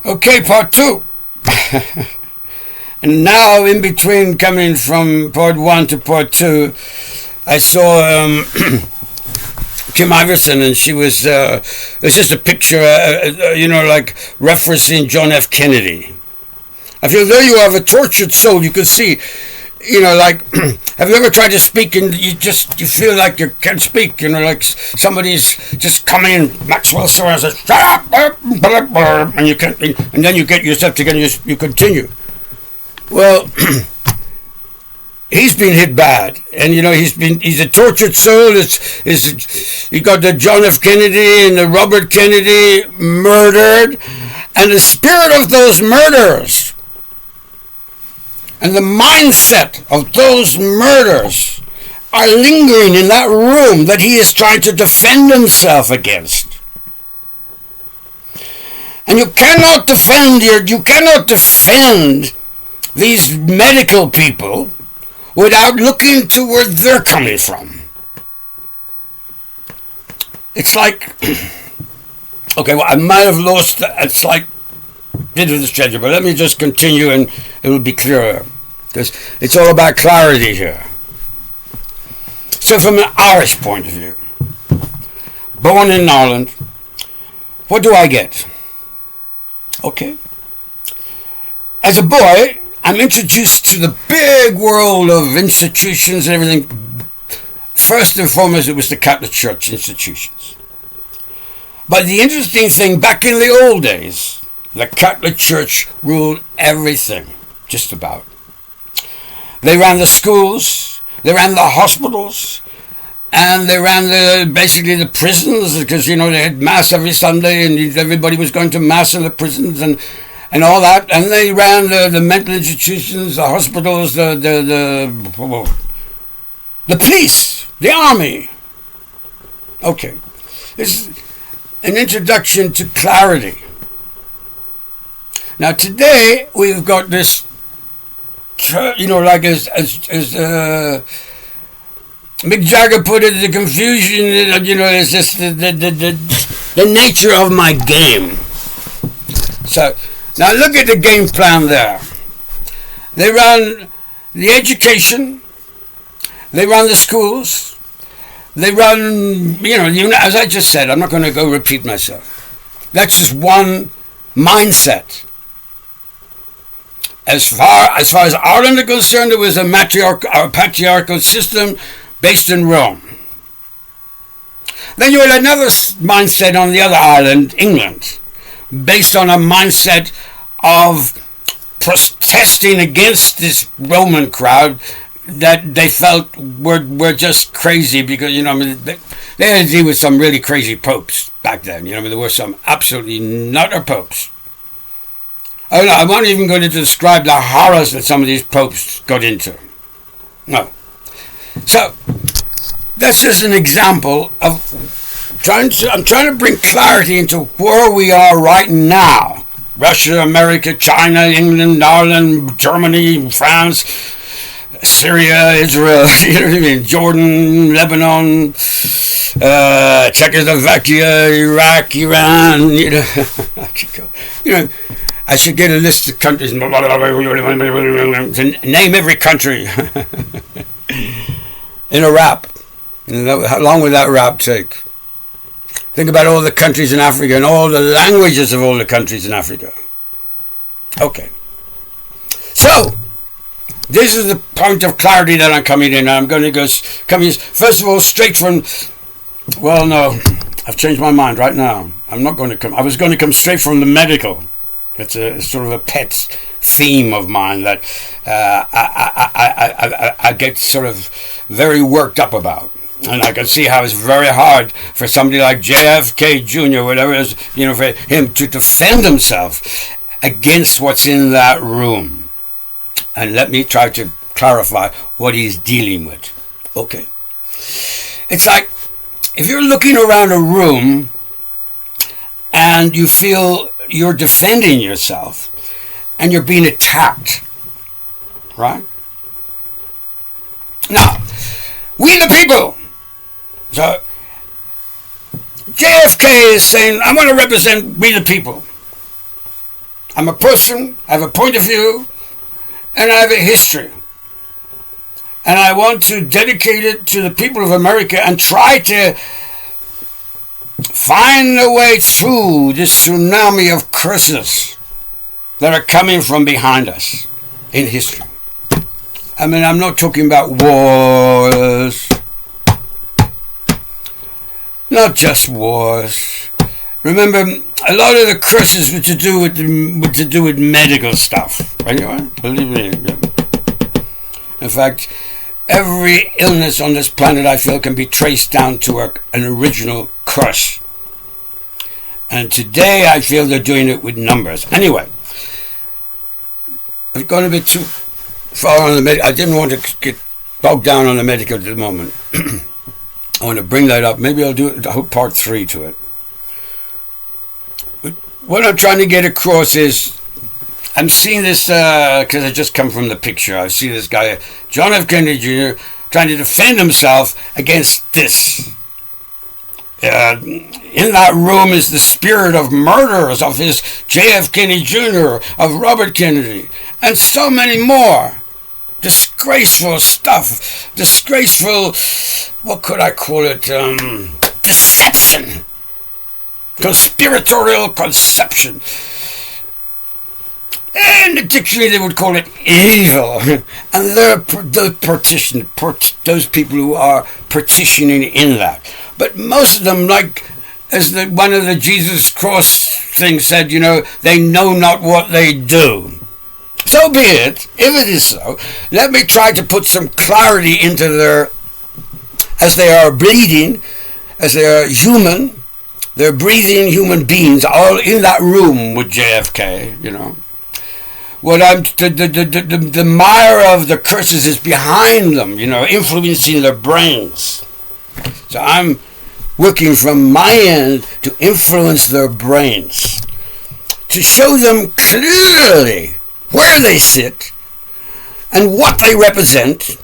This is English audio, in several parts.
Okay, part two. And now, in between coming from part one to part two, I saw Kim Iverson, and she was, it was just a picture, like referencing John F. Kennedy. I feel there you have a tortured soul. You can see, have you ever tried to speak and you feel like you can't speak, like somebody's just coming in, Maxwell Silver says, shut up, and you can't, and then you get yourself together and you continue. Well, he's been hit bad, and he's a tortured soul. You got the John F. Kennedy and the Robert Kennedy murdered, and the spirit of those murderers and the mindset of those murders are lingering in that room that he is trying to defend himself against. And you cannot defend these medical people without looking to where they're coming from. It's like, okay, well, I might have lost, it's like, bit of the schedule, but let me just continue and it will be clearer, because it's all about clarity here. So from an Irish point of view, born in Ireland, what do I get? Okay. As a boy, I'm introduced to the big world of institutions and everything. First and foremost, it was the Catholic Church institutions. But the interesting thing, back in the old days, the Catholic Church ruled everything, just about. They ran the schools, they ran the hospitals, and they ran basically the prisons, because, they had Mass every Sunday, and everybody was going to Mass in the prisons, and all that. And they ran the mental institutions, the hospitals, the police, the army. Okay. This is an introduction to clarity. Now today we've got this, like as Mick Jagger put it, the confusion. It's just the nature of my game. So now look at the game plan there. They run the education, they run the schools, they run, as I just said. I'm not going to go repeat myself. That's just one mindset. As far as Ireland is concerned, it was a patriarchal system based in Rome. Then you had another mindset on the other island, England, based on a mindset of protesting against this Roman crowd that they felt were just crazy, because they had to deal with some really crazy popes back then. There were some absolutely nutter popes. I'm not even going to describe the horrors that some of these popes got into. No. So, that's just an example of I'm trying to bring clarity into where we are right now. Russia, America, China, England, Ireland, Germany, France, Syria, Israel, Jordan, Lebanon, Czechoslovakia, Iraq, Iran, I should get a list of countries, name every country in a rap. How long would that rap take? Think about all the countries in Africa and all the languages of all the countries in Africa. Okay. So, this is the point of clarity that I'm coming in. I'm going to first of all, straight from, well, no, I've changed my mind right now. I was going to come straight from the medical. It's a sort of a pet theme of mine that I get sort of very worked up about. And I can see how it's very hard for somebody like JFK Jr., whatever it is, for him to defend himself against what's in that room. And let me try to clarify what he's dealing with. Okay. It's like, if you're looking around a room and you feel you're defending yourself and you're being attacked, right? Now, we the people. So, JFK is saying, I want to represent we the people. I'm a person, I have a point of view, and I have a history. And I want to dedicate it to the people of America and try to find a way through this tsunami of curses that are coming from behind us in history. I mean, I'm not talking about wars, not just wars. Remember, a lot of the curses were to do with medical stuff. Anyway, believe me. Yeah. In fact, every illness on this planet, I feel, can be traced down to an original curse. And today, I feel they're doing it with numbers. Anyway, I've gone a bit too far on the medical. I didn't want to get bogged down on the medical at the moment. I want to bring that up. Maybe I'll do it, part 3 to it. But what I'm trying to get across is, I'm seeing this, because I just come from the picture. I see this guy, John F. Kennedy Jr., trying to defend himself against this. In that room is the spirit of murderers, of his J.F. Kennedy Jr., of Robert Kennedy, and so many more. Disgraceful stuff. Disgraceful, what could I call it? Deception. Conspiratorial conception. In the dictionary, they would call it evil. And they're those people who are partitioning in that. But most of them, like as one of the Jesus Cross things said, they know not what they do. So be it. If it is so, let me try to put some clarity into as they are bleeding, as they are human, they're breathing human beings, all in that room with JFK, What the mire of the curses is behind them, influencing their brains. So I'm working from my end to influence their brains, to show them clearly where they sit and what they represent,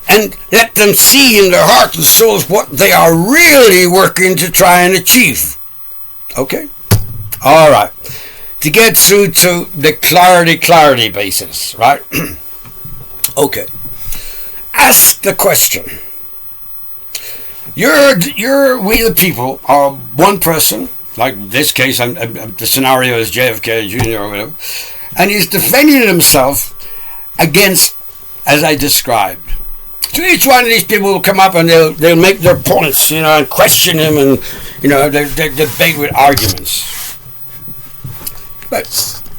and let them see in their hearts and souls what they are really working to try and achieve. Okay? All right. To get through to the clarity basis, right? Okay. Ask the question. We the people are one person, like in this case, the scenario is JFK Jr. or whatever, and he's defending himself against, as I described. So each one of these people will come up and they'll make their points, and question him, and they debate with arguments. But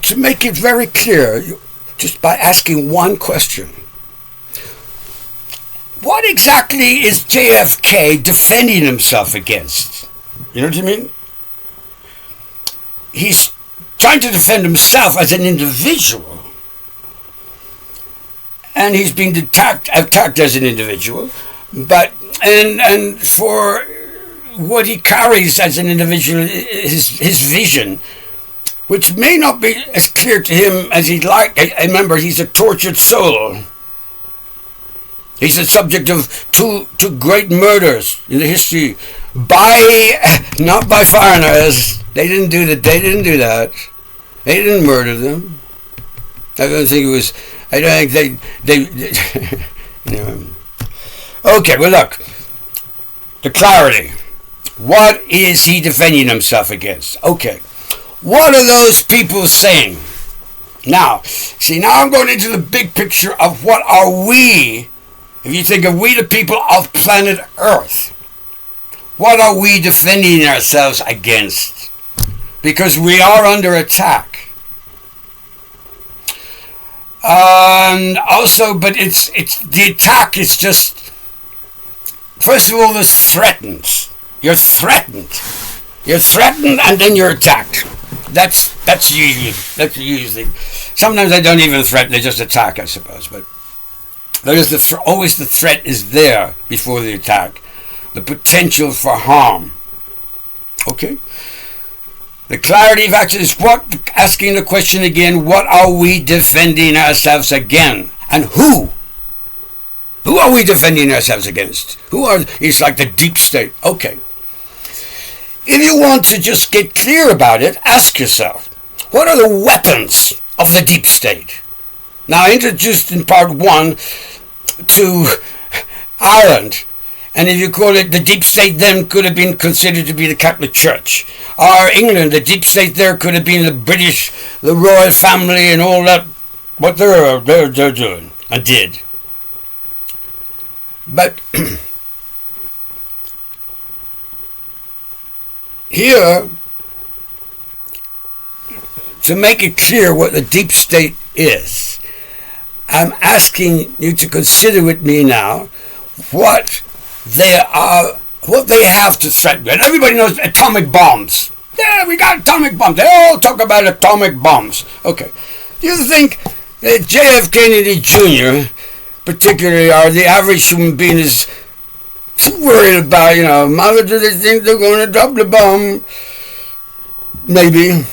to make it very clear, just by asking one question, what exactly is JFK defending himself against? You know what I mean? He's trying to defend himself as an individual, and he's being attacked as an individual, but and for what he carries as an individual, his vision, which may not be as clear to him as he'd like. I remember, he's a tortured soul. He's the subject of two great murders in the history, not by foreigners. They didn't do that. They didn't murder them. I don't think it was. I don't think they Okay, well look, the clarity. What is he defending himself against? Okay, what are those people saying? Now I'm going into the big picture of what are we. If you think of we the people of planet Earth, what are we defending ourselves against? Because we are under attack. And also, but it's the attack is just, first of all, there's threatened. You're threatened, and then you're attacked. That's usually. Sometimes they don't even threaten; they just attack, I suppose. But there is always the threat is there before the attack, the potential for harm. Okay. The clarity factor is asking the question again, what are we defending ourselves against? And who? Who are we defending ourselves against? It's like the deep state. Okay. If you want to just get clear about it, ask yourself, what are the weapons of the deep state? Now, I introduced in part 1 to Ireland, and if you call it the deep state, then could have been considered to be the Catholic Church. Or England, the deep state there could have been the British, the royal family, and all that, what they're doing and did. But here, to make it clear what the deep state is, I'm asking you to consider with me now what they have to threaten. And everybody knows atomic bombs. Yeah, we got atomic bombs. They all talk about atomic bombs. Okay. Do you think that J.F. Kennedy Jr., particularly, or the average human being, is too worried about, mother, do they think they're going to drop the bomb? Maybe.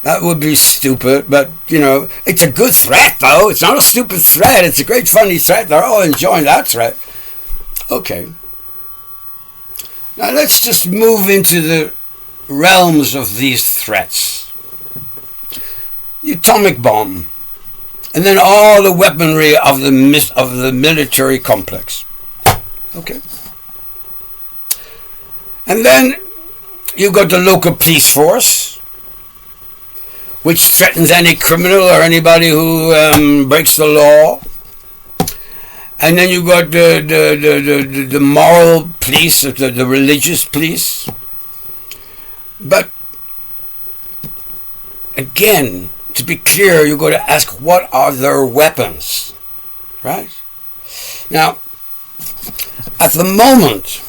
That would be stupid, but, it's a good threat, though. It's not a stupid threat. It's a great, funny threat. They're all enjoying that threat. Okay. Now, let's just move into the realms of these threats. The atomic bomb, and then all the weaponry of the military complex. Okay. And then you've got the local police force, which threatens any criminal or anybody who breaks the law. And then you got the moral police, the religious police. But again, to be clear, you've got to ask, what are their weapons? Right? Now, at the moment,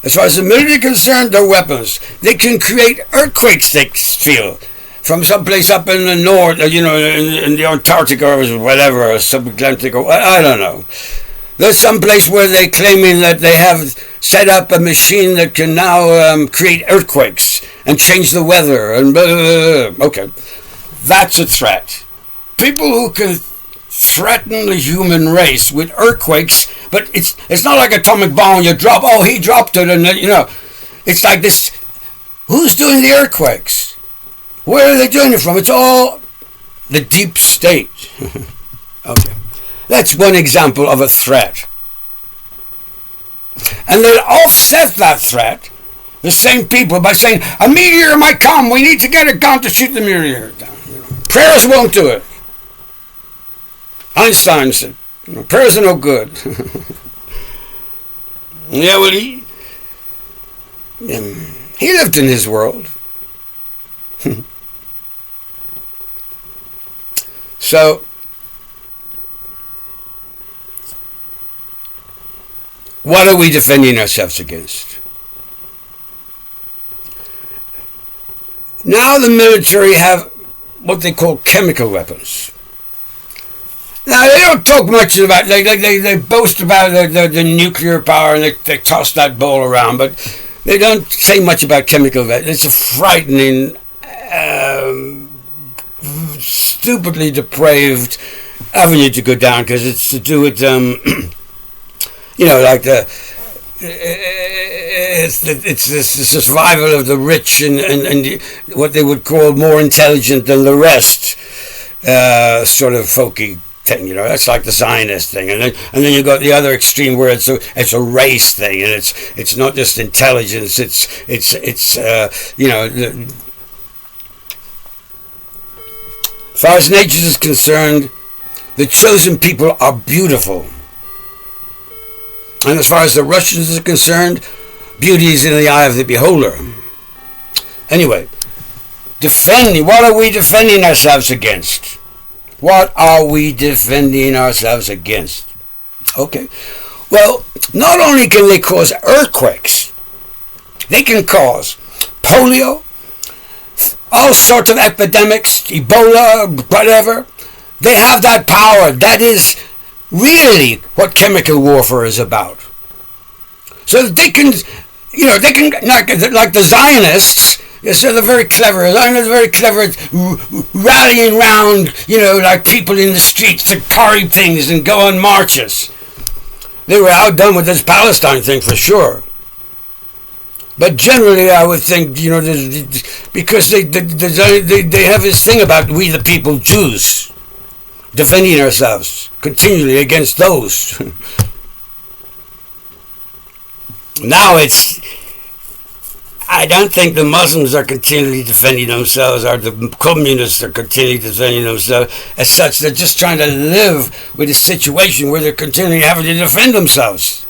as far as the military is concerned, their weapons, they can create earthquakes, they feel, from someplace up in the north, in the Antarctica or whatever, or sub-Atlantic, or I don't know. There's some place where they're claiming that they have set up a machine that can now create earthquakes and change the weather and blah, blah, blah. Okay, that's a threat. People who can threaten the human race with earthquakes, but it's not like atomic bomb you drop. Oh, he dropped it, and it's like this. Who's doing the earthquakes? Where are they doing it from? It's all the deep state. Okay. That's one example of a threat. And they offset that threat, the same people, by saying, a meteor might come, we need to get a gun to shoot the meteor down. Prayers won't do it. Einstein said, prayers are no good. Yeah, well, he lived in his world. So, what are we defending ourselves against? Now the military have what they call chemical weapons. Now they don't talk much about, they boast about the nuclear power, and they toss that ball around, but they don't say much about chemical weapons. It's a frightening, stupidly depraved avenue to go down, because it's to do with it's the survival of the rich and what they would call more intelligent than the rest, sort of folky thing. That's like the Zionist thing, and then you got the other extreme where it's a race thing, and it's not just intelligence. It's as far as nature is concerned, the chosen people are beautiful. And as far as the Russians are concerned, beauty is in the eye of the beholder. Anyway, what are we defending ourselves against? What are we defending ourselves against? Okay. Well, not only can they cause earthquakes, they can cause polio, all sorts of epidemics, Ebola, whatever. They have that power. That is really what chemical warfare is about. So they can, like the Zionists. So they're very clever. Zionists are very clever at rallying around, like people in the streets to carry things and go on marches. They were outdone with this Palestine thing for sure. But generally, I would think, because they have this thing about we the people Jews defending ourselves continually against those. Now I don't think the Muslims are continually defending themselves, or the communists are continually defending themselves. As such, they're just trying to live with a situation where they're continually having to defend themselves.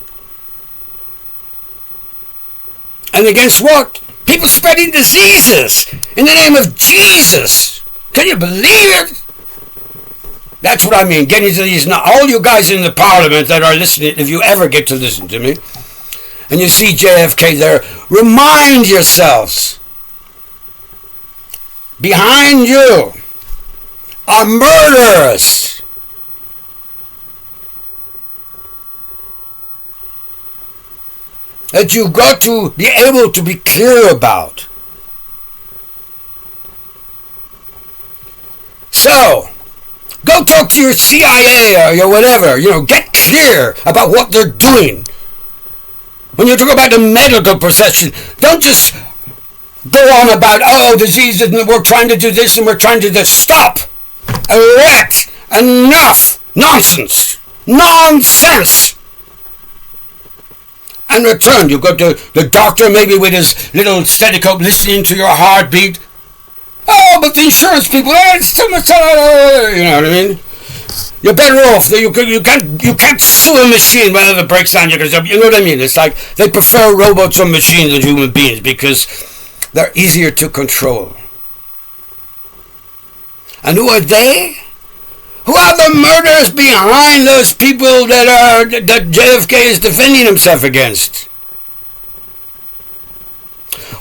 And against what? People spreading diseases in the name of Jesus. Can you believe it? That's what I mean. Getting to these now. All you guys in the parliament that are listening, if you ever get to listen to me, and you see JFK there, remind yourselves, behind you are murderers. That you've got to be able to be clear about. So, go talk to your CIA or your whatever. Get clear about what they're doing. When you talk about the medical procession, don't just go on about, diseases, and we're trying to do this and we're trying to do this. Stop! Erect! Enough! Nonsense! Nonsense! And return. You go to the doctor maybe with his little stethoscope listening to your heartbeat. Oh, but the insurance people, it's too much. You know what I mean? You're better off. You can't sue a machine whenever it breaks down. You know what I mean? It's like they prefer robots or machines than human beings because they're easier to control. And who are they? Who are the murderers behind those people that JFK is defending himself against?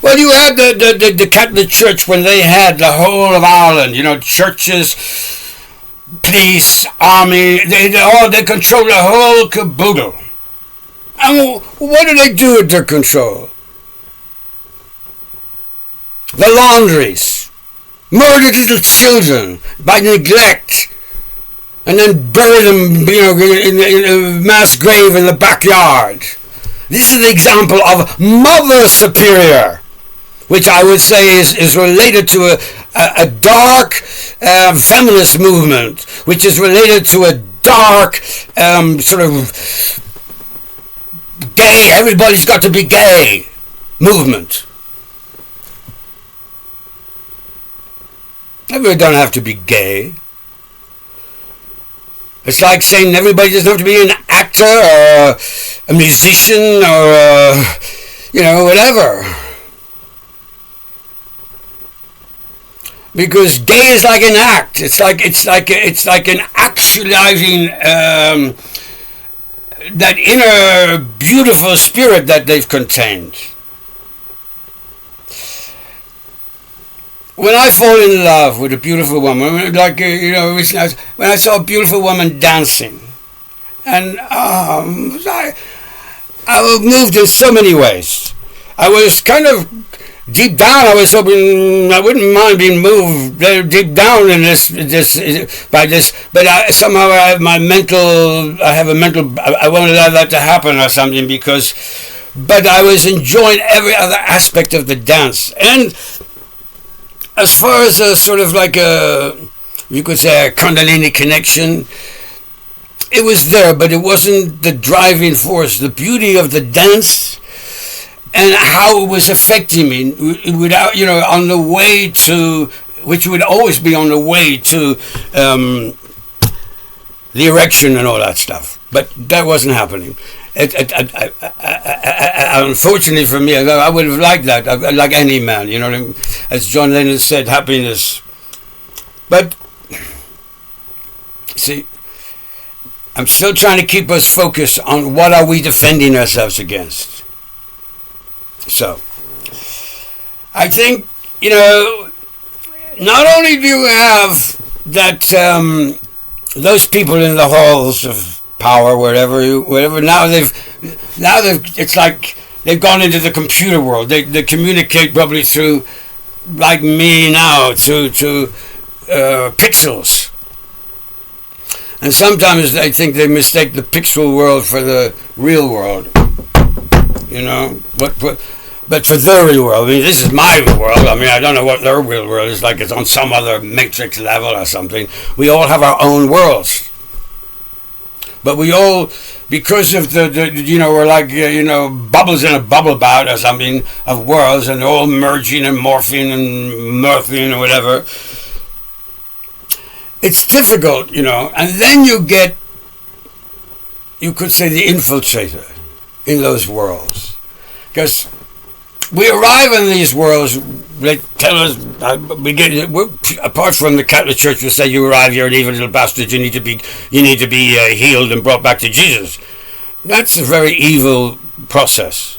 Well, you had the Catholic Church when they had the whole of Ireland. Churches, police, army. They control the whole caboodle. And what do they do with their control? The laundries, murdered little children by neglect. And then bury them, in a mass grave in the backyard. This is the example of Mother Superior, which I would say is related to a dark feminist movement, which is related to a dark sort of gay, everybody's got to be gay movement. Everybody don't have to be gay. It's like saying everybody doesn't have to be an actor or a musician or whatever. Because gay is like an act. It's like an actualizing that inner beautiful spirit that they've contained. When I fall in love with a beautiful woman, like recently, when I saw a beautiful woman dancing, and I was moved in so many ways. I was kind of deep down. I was hoping I wouldn't mind being moved deep down in this by this, but somehow I have a mental. I won't allow that to happen or something because. But I was enjoying every other aspect of the dance and. As far as a sort of like you could say a Kundalini connection, it was there, but it wasn't the driving force. The beauty of the dance and how it was affecting me, without on the way to, which would always be on the way to the erection and all that stuff. But that wasn't happening. Unfortunately for me, I would have liked that, like any man, as John Lennon said, happiness. But, see, I'm still trying to keep us focused on what are we defending ourselves against. So, I think, not only do you have that, those people in the halls of power, whatever. Now it's like they've gone into the computer world. They communicate probably through, like me now, through pixels. And sometimes I think they mistake the pixel world for the real world. But for their real world, I mean, this is my real world. I mean, I don't know what their real world is like. It's on some other matrix level or something. We all have our own worlds. But we all, because of we're like, bubbles in a bubble bath or something of worlds, and they're all merging and morphing and morphing or whatever. It's difficult, and then you could say, the infiltrator in those worlds. Because we arrive in these worlds, they tell us, apart from the Catholic Church will say, you arrive, you're an evil little bastard, you need to be healed and brought back to Jesus. That's a very evil process.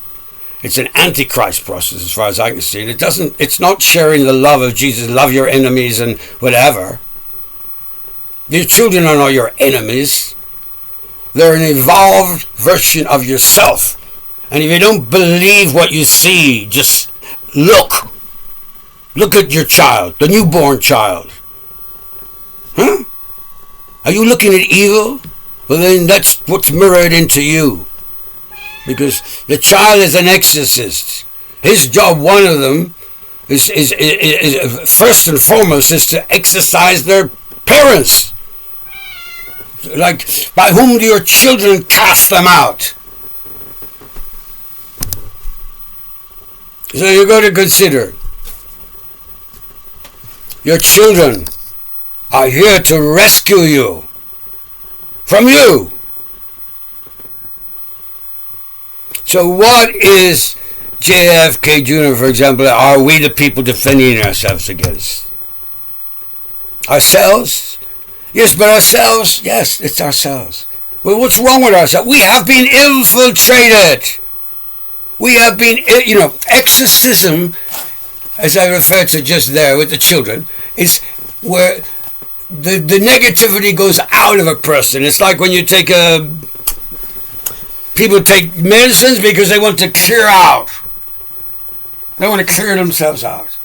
It's an antichrist process as far as I can see. It's not sharing the love of Jesus, love your enemies and whatever. Your children are not your enemies. They're an evolved version of yourself. And if you don't believe what you see, just look. Look at your child, the newborn child. Huh? Are you looking at evil? Well, then that's what's mirrored into you. Because the child is an exorcist. His job, one of them, is first and foremost, is to exorcise their parents. Like, by whom do your children cast them out? So you've got to consider, your children are here to rescue you from you. So what is JFK Jr., for example, are we the people defending ourselves against? Ourselves? Yes, but ourselves, yes, it's ourselves. Well, what's wrong with ourselves? We have been infiltrated. We have been, exorcism, as I referred to just there with the children, is where the negativity goes out of a person. It's like when you take people take medicines because they want to clear out. They want to clear themselves out.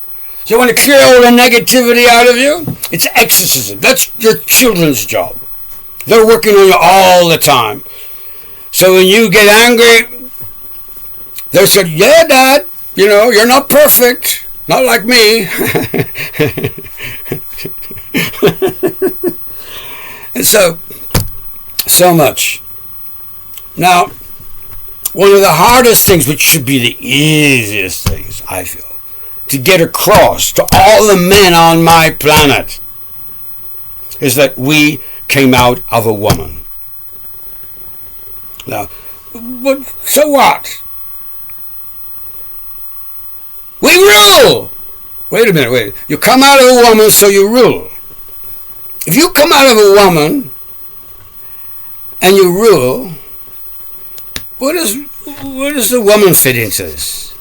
So you want to clear all the negativity out of you? It's exorcism. That's your children's job. They're working on you all the time. So when you get angry, they said, yeah, Dad, you're not perfect. Not like me. And so much. Now, one of the hardest things, which should be the easiest things, I feel, to get across to all the men on my planet, is that we came out of a woman. Now, so what? We rule! Wait a minute. You come out of a woman, so you rule. If you come out of a woman and you rule, where does the woman fit into this?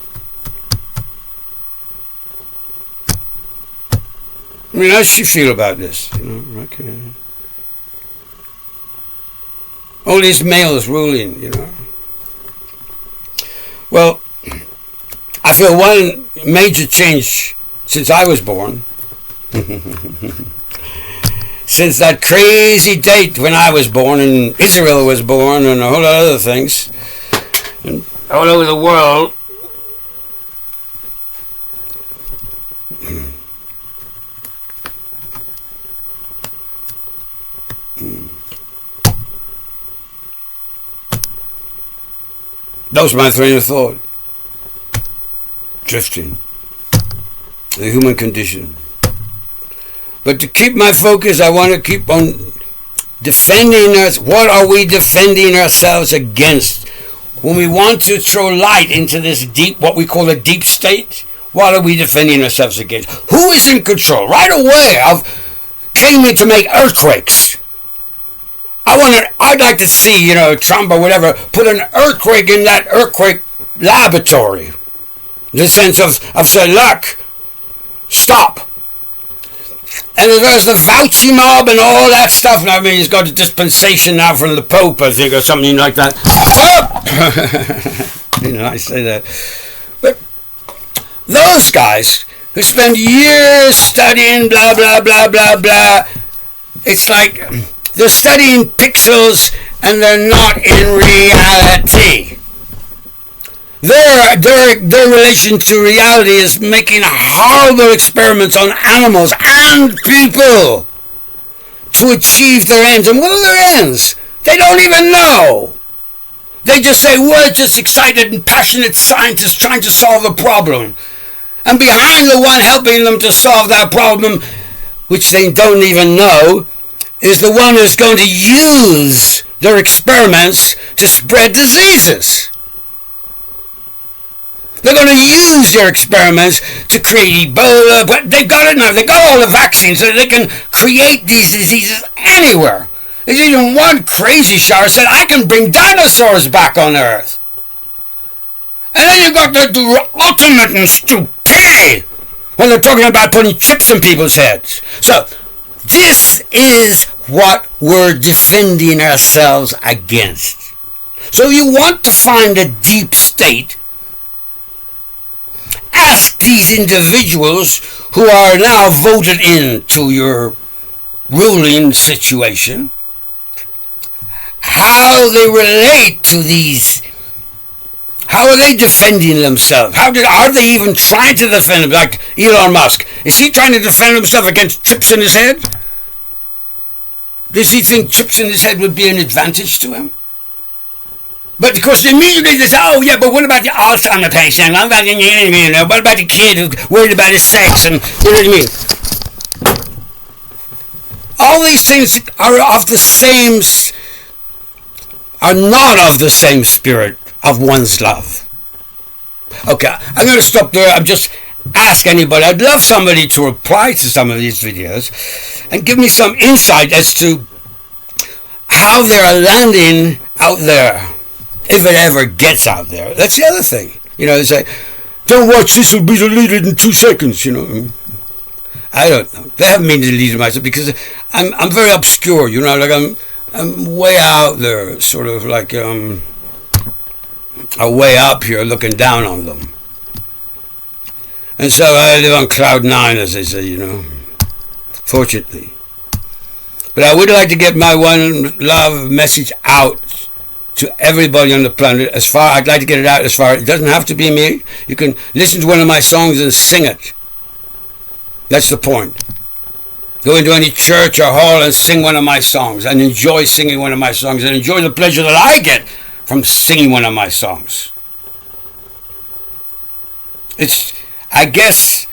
I mean, how does she feel about this? Okay. All these males ruling, Well, I feel one major change since I was born, since that crazy date when I was born and Israel was born and a whole lot of other things, and all over the world, that was my train of thought. Drifting. The human condition. But to keep my focus, I want to keep on defending us. What are we defending ourselves against? When we want to throw light into this deep, what we call a deep state, what are we defending ourselves against? Who is in control? Right away, I've came in to make earthquakes. I'd like to see, Trump or whatever, put an earthquake in that earthquake laboratory. The sense of saying, look, stop. And there's the Fauci mob and all that stuff. I mean, he's got a dispensation now from the Pope, I think, or something like that. I say that. But those guys who spend years studying blah, blah, blah, blah, blah, it's like they're studying pixels and they're not in reality. Their relation to reality is making horrible experiments on animals and people to achieve their ends. And what are their ends? They don't even know. They just say, we're just excited and passionate scientists trying to solve a problem. And behind the one helping them to solve that problem, which they don't even know, is the one who's going to use their experiments to spread diseases. They're going to use their experiments to create Ebola, but they've got it now. They've got all the vaccines so they can create these diseases anywhere. There's even one crazy shower said, I can bring dinosaurs back on Earth. And then you've got the ultimate in stupidity when they're talking about putting chips in people's heads. So, this is what we're defending ourselves against. So if you want to find a deep state, ask these individuals who are now voted into your ruling situation how they relate to these. How are they defending themselves? Are they even trying to defend them? Like Elon Musk, is he trying to defend himself against chips in his head? Does he think chips in his head would be an advantage to him? But because immediately they say, oh yeah, but what about the Alzheimer's patient? What about the kid who's worried about his sex? And you know what I mean? All these things are not of the same spirit of one's love. Okay, I'm going to stop there. I'm just ask anybody. I'd love somebody to reply to some of these videos and give me some insight as to how they're landing out there. If it ever gets out there. That's the other thing. You know, they say, don't watch this, will be deleted in 2 seconds, you know. I don't know. They haven't been deleted myself because I'm very obscure, you know, like I'm way out there, sort of like a way up here looking down on them. And so I live on cloud 9, as they say, you know, fortunately. But I would like to get my one love message out to everybody on the planet. I'd like to get it out as far. It doesn't have to be me. You can listen to one of my songs and sing it. That's the point. Go into any church or hall and sing one of my songs and enjoy singing one of my songs and enjoy the pleasure that I get from singing one of my songs. It's, I guess,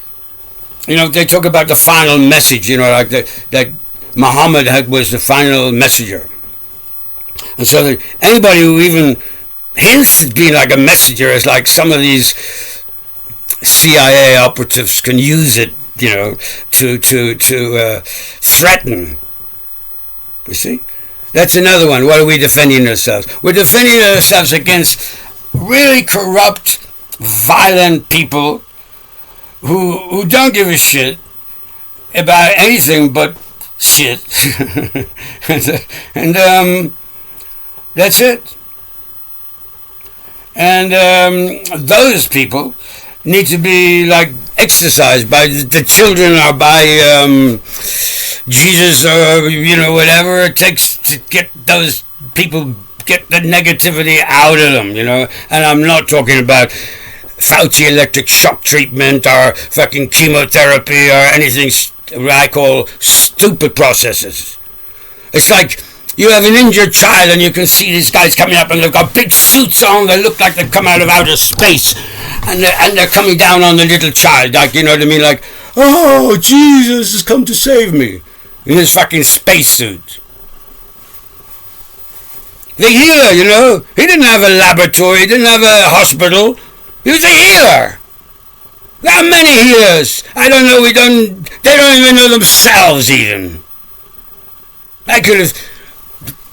you know, they talk about the final message, you know, like that Muhammad was the final messenger. And so that anybody who even hints at being like a messenger is like some of these CIA operatives can use it, you know, to threaten. You see? That's another one. What are we defending ourselves? We're defending ourselves against really corrupt, violent people who don't give a shit about anything but shit. and that's it. And those people need to be like exercised by the children or by Jesus or, you know, whatever it takes to get those people, get the negativity out of them, you know. And I'm not talking about Fauci electric shock treatment or fucking chemotherapy or anything I call stupid processes. It's like you have an injured child and you can see these guys coming up and they've got big suits on. They look like they've come out of outer space. And they're coming down on the little child. Like, you know what I mean? Like, oh, Jesus has come to save me. In his fucking spacesuit. The healer, you know. He didn't have a laboratory. He didn't have a hospital. He was a healer. There are many healers. I don't know. They don't even know themselves even. I could have...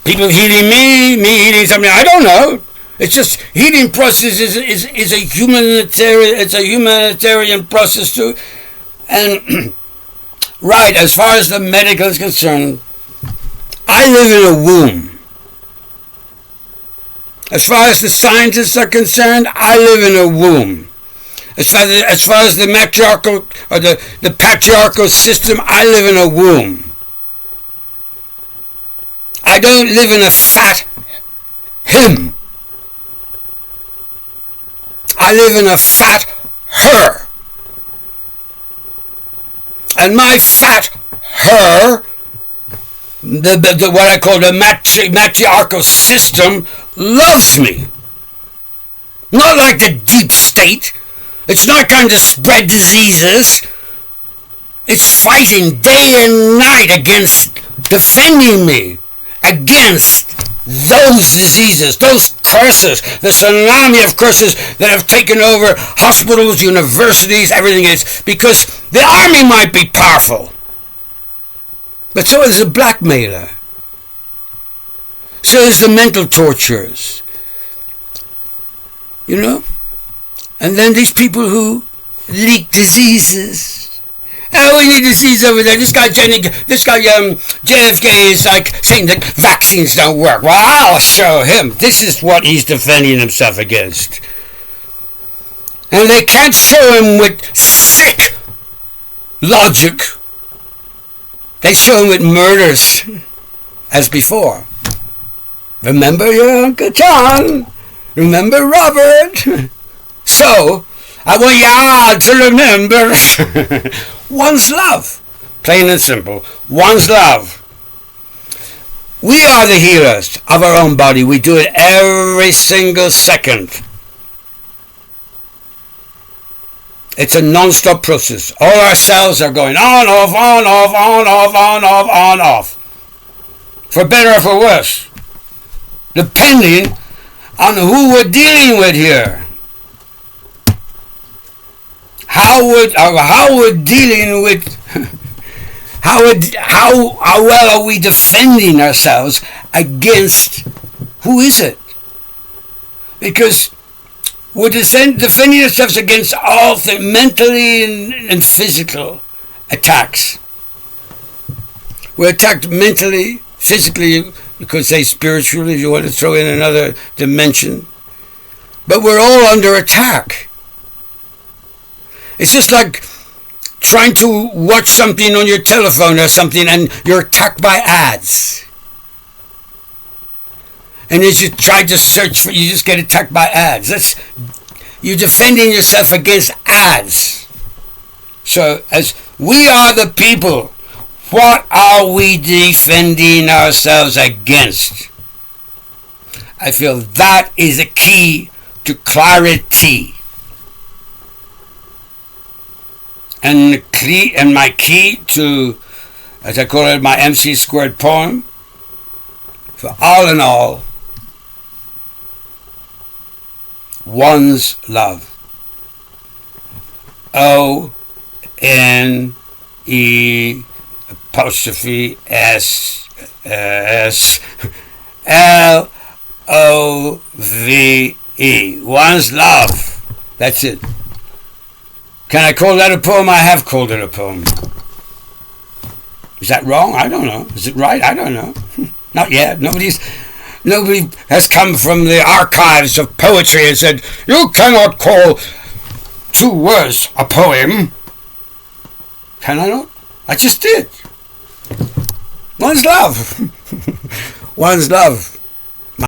People healing me healing something. I don't know. It's just healing process is a humanitarian. It's a humanitarian process too. And right, as far as the medical is concerned, I live in a womb. As far as the scientists are concerned, I live in a womb. As far as the matriarchal or the patriarchal system, I live in a womb. I don't live in a fat him. I live in a fat her. And my fat her, what I call the matriarchal system, loves me. Not like the deep state. It's not going to spread diseases. It's fighting day and night against defending me against those diseases, those curses, the tsunami of curses that have taken over hospitals, universities, everything is, because the army might be powerful, but so is the blackmailer, so is the mental torturers, and then these people who leak diseases. Oh, we need disease over there. This guy JFK is like saying that vaccines don't work. Well, I'll show him. This is what he's defending himself against. And they can't show him with sick logic. They show him with murders, as before. Remember your Uncle John? Remember Robert? So, I want you all to remember one's love. Plain and simple. One's love. We are the healers of our own body. We do it every single second. It's a non-stop process. All our cells are going on, off, on, off, on, off, on, off, on, off. For better or for worse. Depending on who we're dealing with here. How we're dealing with, how well are we defending ourselves against, who is it? Because we're defending ourselves against all things, mentally and physical attacks. We're attacked mentally, physically, because they spiritually, you want to throw in another dimension. But we're all under attack. It's just like trying to watch something on your telephone or something and you're attacked by ads. And as you try to search for, you just get attacked by ads. You're defending yourself against ads. So as we are the people, what are we defending ourselves against? I feel that is a key to clarity. And my key to, as I call it, my MC squared poem, for all in all, one's love. ONE_SSLOVE. One's love. That's it. Can I call that a poem? I have called it a poem. Is that wrong? I don't know. Is it right? I don't know. Not yet. Nobody has come from the archives of poetry and said, you cannot call 2 words a poem. Can I not? I just did. One's love. One's love.